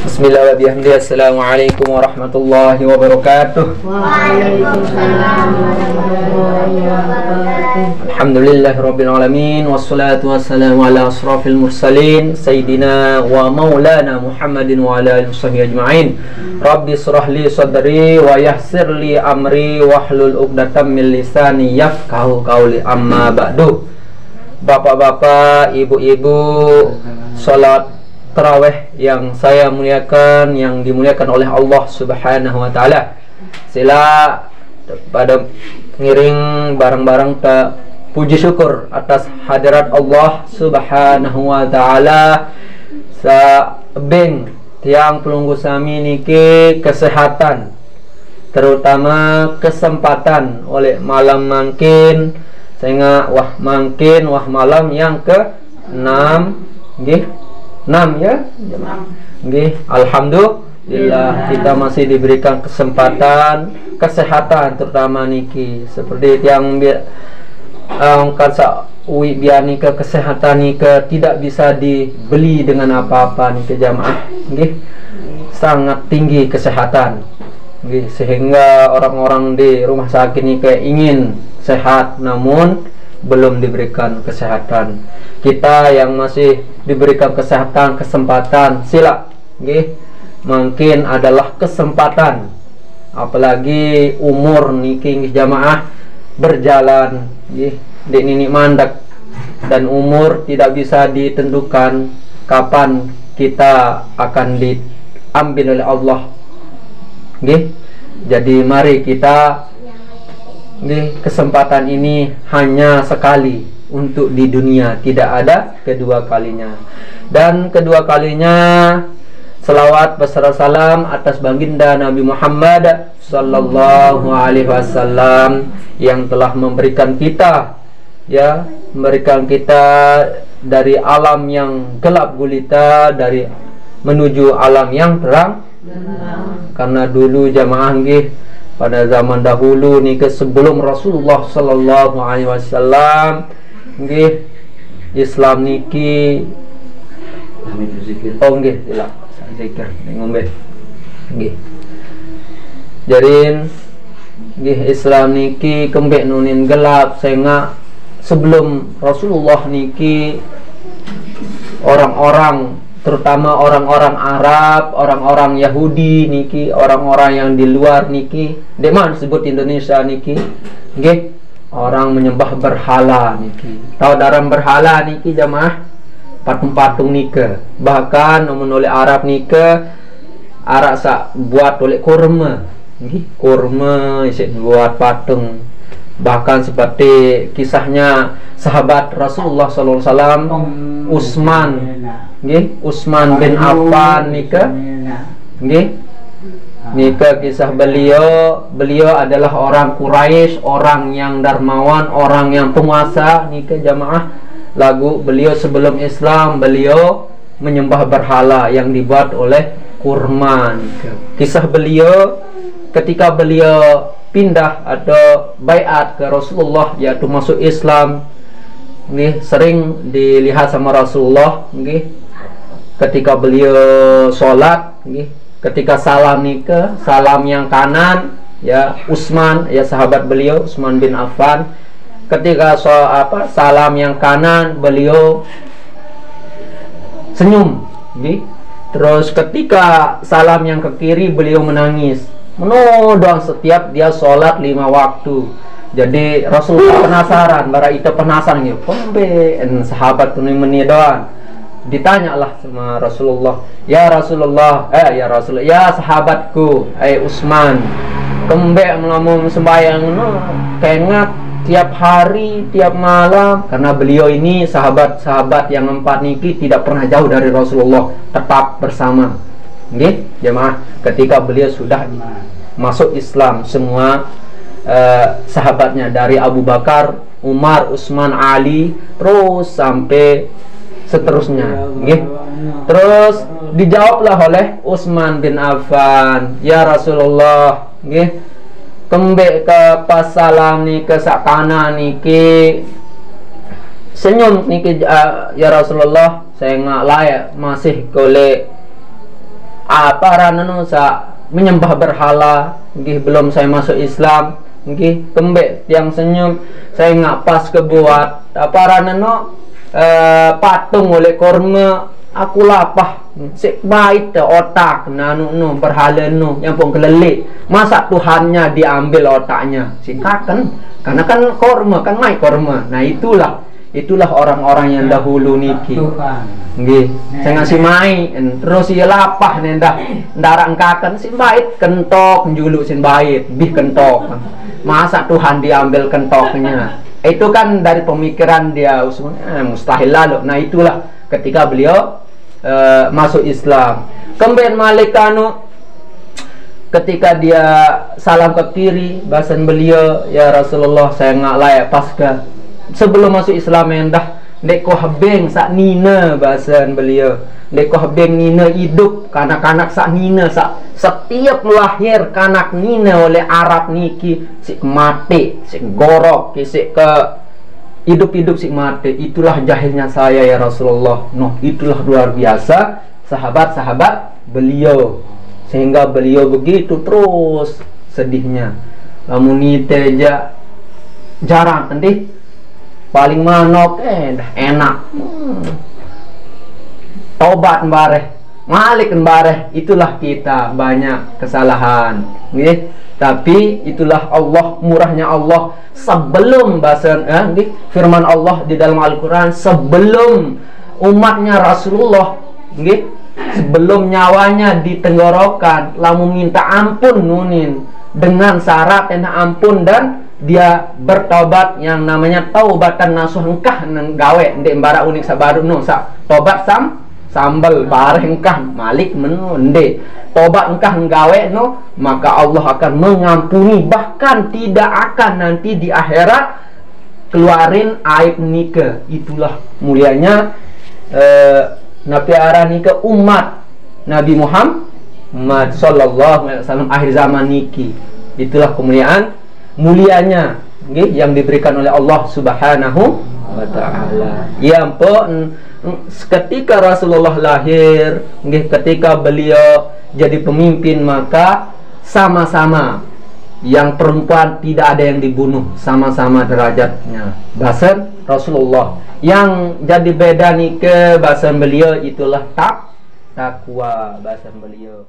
Bismillah wa bihamdihi. Assalamualaikum warahmatullahi wabarakatuh. Waalaikumsalam warahmatullahi wabarakatuh. Alhamdulillahirabbil alamin wassalatu wassalamu ala asrafil mursalin sayyidina wa maulana Muhammadin wa ala alihi washabbihi ajmain. Rabbi shrah li sadri wa yassir li amri wahlul 'uqdatam min lisani yafqahu qawli. Amma ba'du. Bapak-bapak, ibu-ibu, salat tarawih yang saya muliakan, yang dimuliakan oleh Allah Subhanahu wa taala. Sila pada ngiring barang-barang puji syukur atas hadirat Allah Subhanahu wa taala sa beng tiang pelunggu sami niki kesehatan, terutama kesempatan oleh malam mangkin sehingga wah malam yang ke-6 nggih 6 ya nggih. Alhamdulillah kita masih diberikan kesempatan kesehatan, terutama niki seperti yang angkat sa biani ke kesehatan niki tidak bisa dibeli dengan apa-apa niki jamaah nggih, sangat tinggi kesehatan nggih, sehingga orang-orang di rumah sakit niki ingin sehat namun belum diberikan kesehatan. Kita yang masih diberikan kesehatan, kesempatan sila nggih, mungkin adalah kesempatan, apalagi umur niki jamaah berjalan nggih di nini mandak, dan umur tidak bisa ditentukan kapan kita akan diambil oleh Allah nggih. Jadi mari kita nggih, kesempatan ini hanya sekali untuk di dunia, tidak ada kedua kalinya. Dan kedua kalinya selawat beserta salam atas baginda Nabi Muhammad sallallahu alaihi wasallam yang telah memberikan kita dari alam yang gelap gulita dari menuju alam yang terang. Karena dulu jamaah nggih, pada zaman dahulu nih sebelum Rasulullah sallallahu alaihi wasallam nggih, Islam niki nggih sila zikir ngombe nggih. Jarin nggih Islam niki kembek nunin gelap, sehingga sebelum Rasulullah niki orang-orang, terutama orang-orang Arab, orang-orang Yahudi niki, orang-orang yang di luar niki, deman disebut Indonesia niki nggih, orang menyembah berhala niki. Tahu dalam berhala niki jamaah? Patung-patung nike. Bahkan oleh Arab nike, Arab sak buat oleh kurma nggih, kurma isi buat patung. Bahkan seperti kisahnya sahabat Rasulullah sallallahu alaihi wasallam Utsman nggih, Utsman bin Affan nika nggih, nika kisah beliau adalah orang Quraisy, orang yang dermawan, orang yang penguasa nika jamaah. Lagu beliau sebelum Islam beliau menyembah berhala yang dibuat oleh kurma nika. Kisah beliau ketika beliau pindah atau baiat ke Rasulullah, yaitu masuk Islam nggih, sering dilihat sama Rasulullah nggih, ketika beliau sholat nggih, ketika salam nike, salam yang kanan ya Utsman, ya sahabat beliau Utsman bin Affan, ketika salam yang kanan beliau senyum nggih. Terus ketika salam yang ke kiri beliau menangis menodong setiap dia sholat 5 waktu. Jadi Rasulullah penasaran, bara itu penasaran gitu, pombe sahabat kuning menidon. Ditanyalah sama Rasulullah, ya Rasulullah, ya sahabatku, Utsman, kembe ngomong sembahyang kengat tiap hari, tiap malam, karena beliau ini sahabat-sahabat yang 4 niki tidak pernah jauh dari Rasulullah, tetap bersama nggih jemaah. Ketika beliau sudah masuk Islam, semua sahabatnya dari Abu Bakar, Umar, Utsman, Ali, terus sampai seterusnya nggih. Terus dijawablah oleh Utsman bin Affan, ya Rasulullah nggih, kembek ke pasalam ni ke sakana niki senyum niki ya Rasulullah, saya nggak layak masih kole para nanu sa menyembah berhala, nggih belum saya masuk Islam, nggih kembek tiang senyum saya ngapas kebuat para nanu patung oleh korma aku lapah sik baik te otak nanu nu berhala nu yang pun kelelik, masa Tuhannya diambil otaknya sikakan karena kan korma kan mai korma. Nah itulah orang-orang yang dahulu niki nggih saya ngasih main terus ia lapah nendah ndarang kaken sin bait kentok njuluk sin bait bih kentok, masa Tuhan diambil kentoknya. Itu kan dari pemikiran dia mustahil lalu. Nah itulah ketika beliau masuk Islam. Kemudian Malik anu ketika dia salam ke kiri bahasan beliau, ya Rasulullah saya nggak layak pasca sebelum masuk Islam endah dek ko habeng sak nina bahasan beliau, dek ko habeng nina hidup kanak-kanak sak nina sak setiap lahir kanak nina oleh Arab niki sik mati sik gorok sik ke hidup-hidup sik mati. Itulah jahilnya saya ya Rasulullah. Noh itulah luar biasa sahabat-sahabat beliau sehingga beliau begitu terus sedihnya. Lamun teja jarang nanti paling manok dah enak tobat bareh Malik bareh. Itulah kita banyak kesalahan nggih, tapi itulah Allah murahnya Allah sebelum bahasa firman Allah di dalam Al-Qur'an sebelum umatnya Rasulullah nggih sebelum nyawanya ditenggorokan lamun minta ampun nunin dengan syarat yang ampun dan dia bertobat yang namanya taubatan nasuh engkah gawe ndek embara unik sabaru no sa tobat sambal bareng engkah Malik menu ndek tobat engkah gawe no maka Allah akan mengampuni, bahkan tidak akan nanti di akhirat keluarin aib nikah. Itulah mulianya Nabi arani ke umat Nabi Muhammad sallallahu alaihi wasallam akhir zaman niki. Itulah kemuliaan mulianya nggih yang diberikan oleh Allah Subhanahu wa taala. Ya ampun ketika Rasulullah lahir nggih ketika beliau jadi pemimpin maka sama-sama yang perempuan tidak ada yang dibunuh, sama-sama derajatnya bahasan Rasulullah. Yang jadi beda nih ke bahasan beliau itulah takwa bahasan beliau.